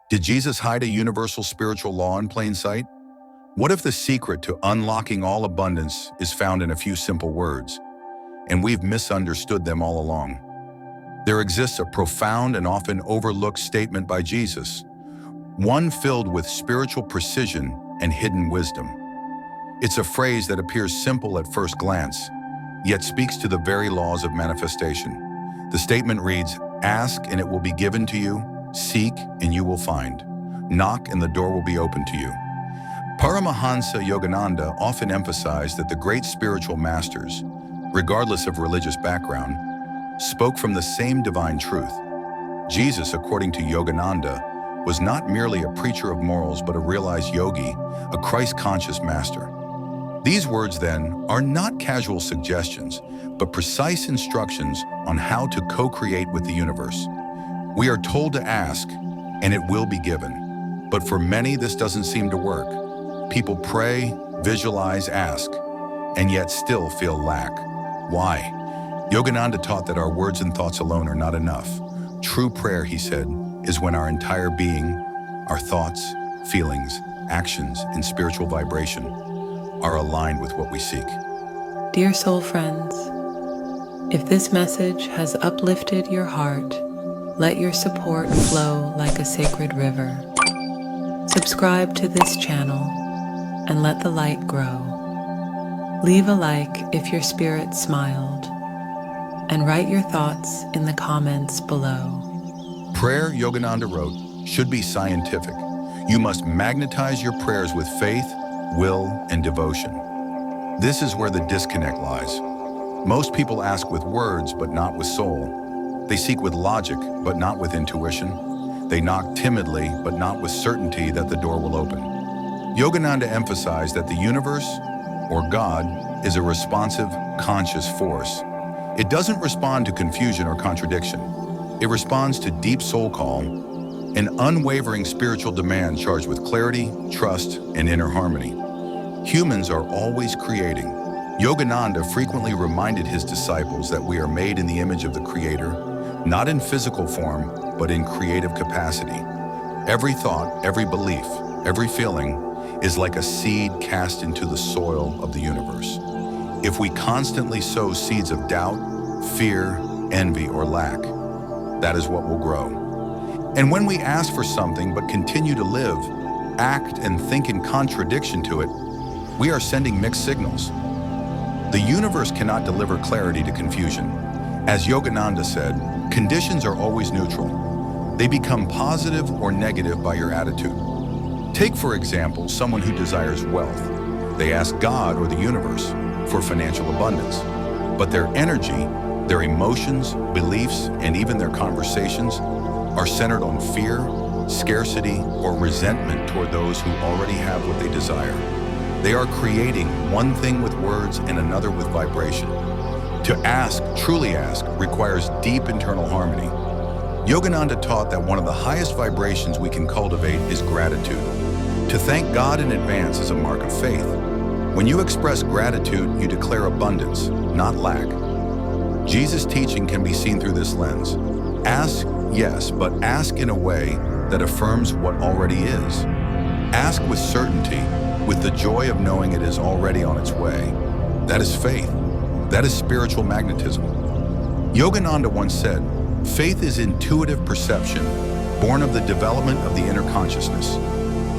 Did Jesus hide a universal spiritual law in plain sight? What if the secret to unlocking all abundance is found in a few simple words, and we've misunderstood them all along? There exists a profound and often overlooked statement by Jesus, one filled with spiritual precision and hidden wisdom. It's a phrase that appears simple at first glance, yet speaks to the very laws of manifestation. The statement reads, "Ask and it will be given to you, seek and you will find, knock and the door will be open to you." Paramahansa Yogananda often emphasized that the great spiritual masters, regardless of religious background, spoke from the same divine truth. Jesus, according to Yogananda, was not merely a preacher of morals but a realized yogi, a Christ-conscious master. These words, then, are not casual suggestions, but precise instructions on how to co-create with the universe. We are told to ask, and it will be given. But for many, this doesn't seem to work. People pray, visualize, ask, and yet still feel lack. Why? Yogananda taught that our words and thoughts alone are not enough. True prayer, he said, is when our entire being, our thoughts, feelings, actions, and spiritual vibration are aligned with what we seek. Dear soul friends, if this message has uplifted your heart, let your support flow like a sacred river. Subscribe to this channel and let the light grow. Leave a like if your spirit smiled, and write your thoughts in the comments below. Prayer, Yogananda wrote, should be scientific. You must magnetize your prayers with faith, will, and devotion. This is where the disconnect lies. Most people ask with words, but not with soul. They seek with logic, but not with intuition. They knock timidly, but not with certainty that the door will open. Yogananda emphasized that the universe, or God, is a responsive, conscious force. It doesn't respond to confusion or contradiction. It responds to deep soul call, an unwavering spiritual demand charged with clarity, trust, and inner harmony. Humans are always creating. Yogananda frequently reminded his disciples that we are made in the image of the Creator, not in physical form, but in creative capacity. Every thought, every belief, every feeling is like a seed cast into the soil of the universe. If we constantly sow seeds of doubt, fear, envy, or lack, that is what will grow. And when we ask for something but continue to live, act, and think in contradiction to it, we are sending mixed signals. The universe cannot deliver clarity to confusion. As Yogananda said, conditions are always neutral. They become positive or negative by your attitude. Take, for example, someone who desires wealth. They ask God or the universe for financial abundance, but their energy, their emotions, beliefs, and even their conversations are centered on fear, scarcity, or resentment toward those who already have what they desire. They are creating one thing with words and another with vibration. To ask, truly ask, requires deep internal harmony. Yogananda taught that one of the highest vibrations we can cultivate is gratitude. To thank God in advance is a mark of faith. When you express gratitude, you declare abundance, not lack. Jesus' teaching can be seen through this lens. Ask, yes, but ask in a way that affirms what already is. Ask with certainty, with the joy of knowing it is already on its way. That is faith. That is spiritual magnetism. Yogananda once said, faith is intuitive perception, born of the development of the inner consciousness.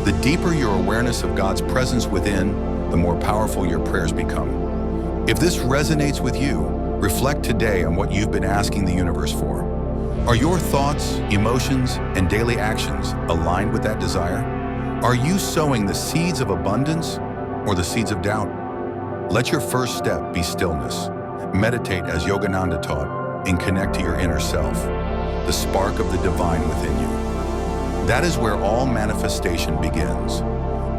The deeper your awareness of God's presence within, the more powerful your prayers become. If this resonates with you, reflect today on what you've been asking the universe for. Are your thoughts, emotions, and daily actions aligned with that desire? Are you sowing the seeds of abundance or the seeds of doubt? Let your first step be stillness. Meditate as Yogananda taught and connect to your inner self, the spark of the divine within you. That is where all manifestation begins.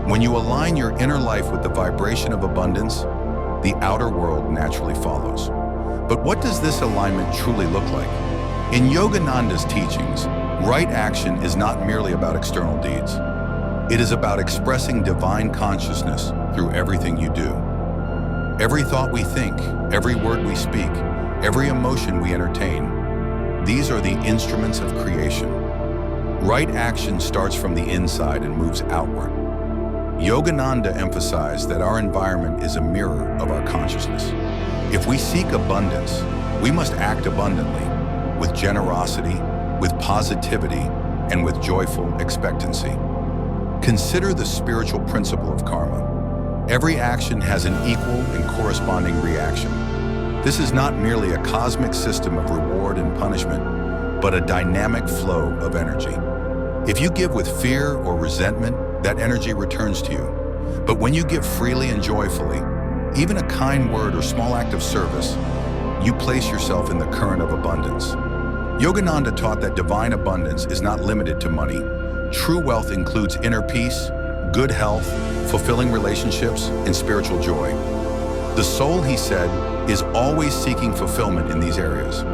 When you align your inner life with the vibration of abundance, the outer world naturally follows. But what does this alignment truly look like? In Yogananda's teachings, right action is not merely about external deeds. It is about expressing divine consciousness through everything you do. Every thought we think, every word we speak, every emotion we entertain, these are the instruments of creation. Right action starts from the inside and moves outward. Yogananda emphasized that our environment is a mirror of our consciousness. If we seek abundance, we must act abundantly, with generosity, with positivity, and with joyful expectancy. Consider the spiritual principle of karma. Every action has an equal and corresponding reaction. This is not merely a cosmic system of reward and punishment, but a dynamic flow of energy. If you give with fear or resentment, that energy returns to you. But when you give freely and joyfully, even a kind word or small act of service, you place yourself in the current of abundance. Yogananda taught that divine abundance is not limited to money. True wealth includes inner peace, good health, fulfilling relationships, and spiritual joy. The soul, he said, is always seeking fulfillment in these areas.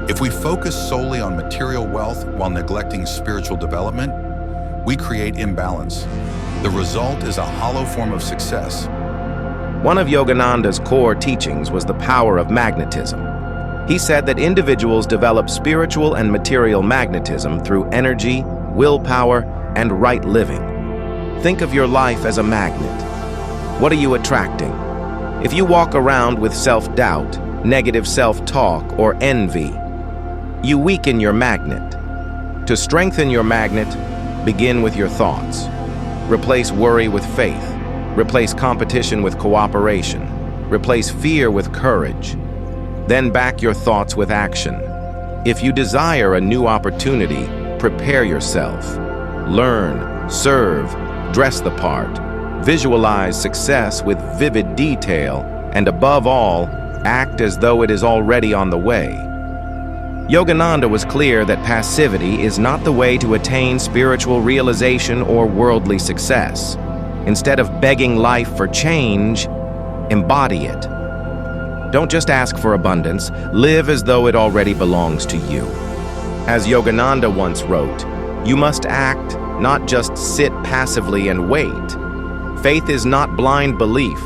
If we focus solely on material wealth while neglecting spiritual development, we create imbalance. The result is a hollow form of success. One of Yogananda's core teachings was the power of magnetism. He said that individuals develop spiritual and material magnetism through energy, willpower, and right living. Think of your life as a magnet. What are you attracting? If you walk around with self-doubt, negative self-talk, or envy, you weaken your magnet. To strengthen your magnet, begin with your thoughts. Replace worry with faith. Replace competition with cooperation. Replace fear with courage. Then back your thoughts with action. If you desire a new opportunity, prepare yourself. Learn, serve, dress the part. Visualize success with vivid detail, and above all, act as though it is already on the way. Yogananda was clear that passivity is not the way to attain spiritual realization or worldly success. Instead of begging life for change, embody it. Don't just ask for abundance, live as though it already belongs to you. As Yogananda once wrote, you must act, not just sit passively and wait. Faith is not blind belief.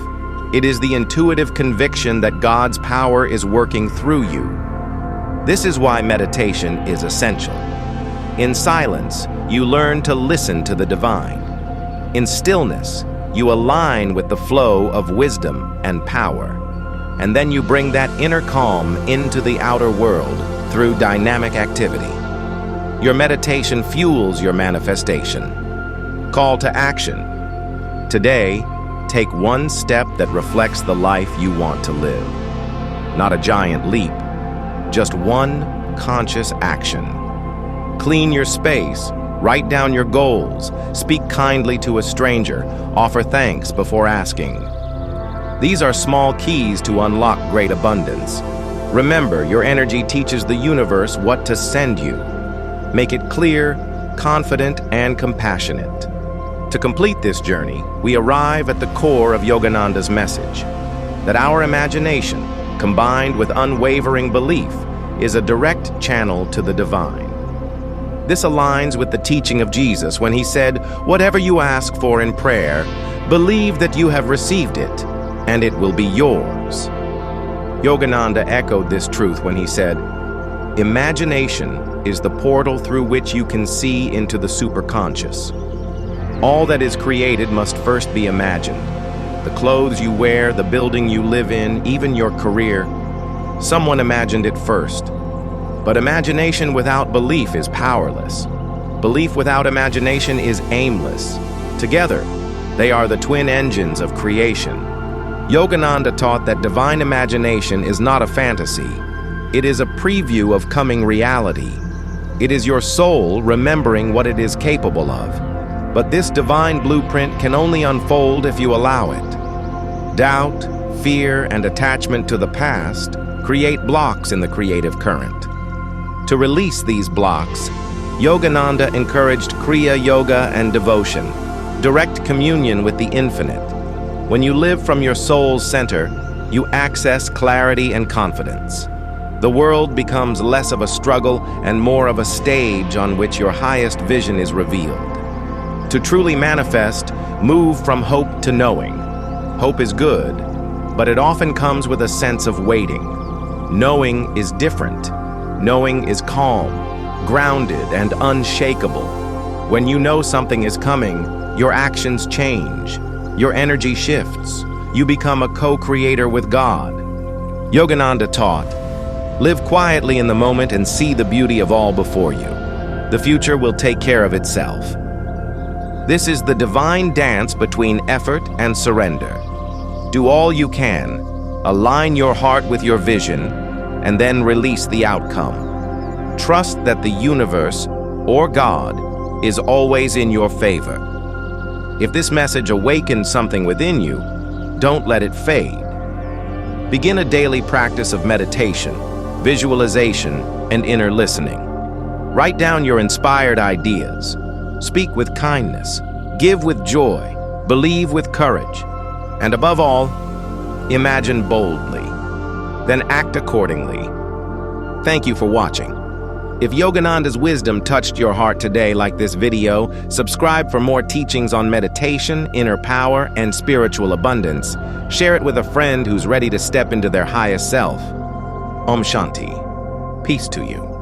It is the intuitive conviction that God's power is working through you. This is why meditation is essential. In silence, you learn to listen to the divine. In stillness, you align with the flow of wisdom and power. And then you bring that inner calm into the outer world through dynamic activity. Your meditation fuels your manifestation. Call to action. Today, take one step that reflects the life you want to live. Not a giant leap, just one conscious action. Clean your space, write down your goals, speak kindly to a stranger, offer thanks before asking. These are small keys to unlock great abundance. Remember, your energy teaches the universe what to send you. Make it clear, confident, and compassionate. To complete this journey, we arrive at the core of Yogananda's message, that our imagination, combined with unwavering belief, is a direct channel to the divine. This aligns with the teaching of Jesus when he said, "Whatever you ask for in prayer, believe that you have received it, and it will be yours." Yogananda echoed this truth when he said, "Imagination is the portal through which you can see into the superconscious. All that is created must first be imagined. The clothes you wear, the building you live in, even your career. Someone imagined it first. But imagination without belief is powerless. Belief without imagination is aimless. Together, they are the twin engines of creation." Yogananda taught that divine imagination is not a fantasy. It is a preview of coming reality. It is your soul remembering what it is capable of. But this divine blueprint can only unfold if you allow it. Doubt, fear, and attachment to the past create blocks in the creative current. To release these blocks, Yogananda encouraged Kriya Yoga and devotion, direct communion with the infinite. When you live from your soul's center, you access clarity and confidence. The world becomes less of a struggle and more of a stage on which your highest vision is revealed. To truly manifest, move from hope to knowing. Hope is good, but it often comes with a sense of waiting. Knowing is different. Knowing is calm, grounded, and unshakable. When you know something is coming, your actions change. Your energy shifts. You become a co-creator with God. Yogananda taught, "Live quietly in the moment and see the beauty of all before you. The future will take care of itself." This is the divine dance between effort and surrender. Do all you can, align your heart with your vision, and then release the outcome. Trust that the universe, or God, is always in your favor. If this message awakens something within you, don't let it fade. Begin a daily practice of meditation, visualization, and inner listening. Write down your inspired ideas. Speak with kindness. Give with joy. Believe with courage. And above all, imagine boldly. Then act accordingly. Thank you for watching. If Yogananda's wisdom touched your heart today like this video, subscribe for more teachings on meditation, inner power, and spiritual abundance. Share it with a friend who's ready to step into their highest self. Om Shanti. Peace to you.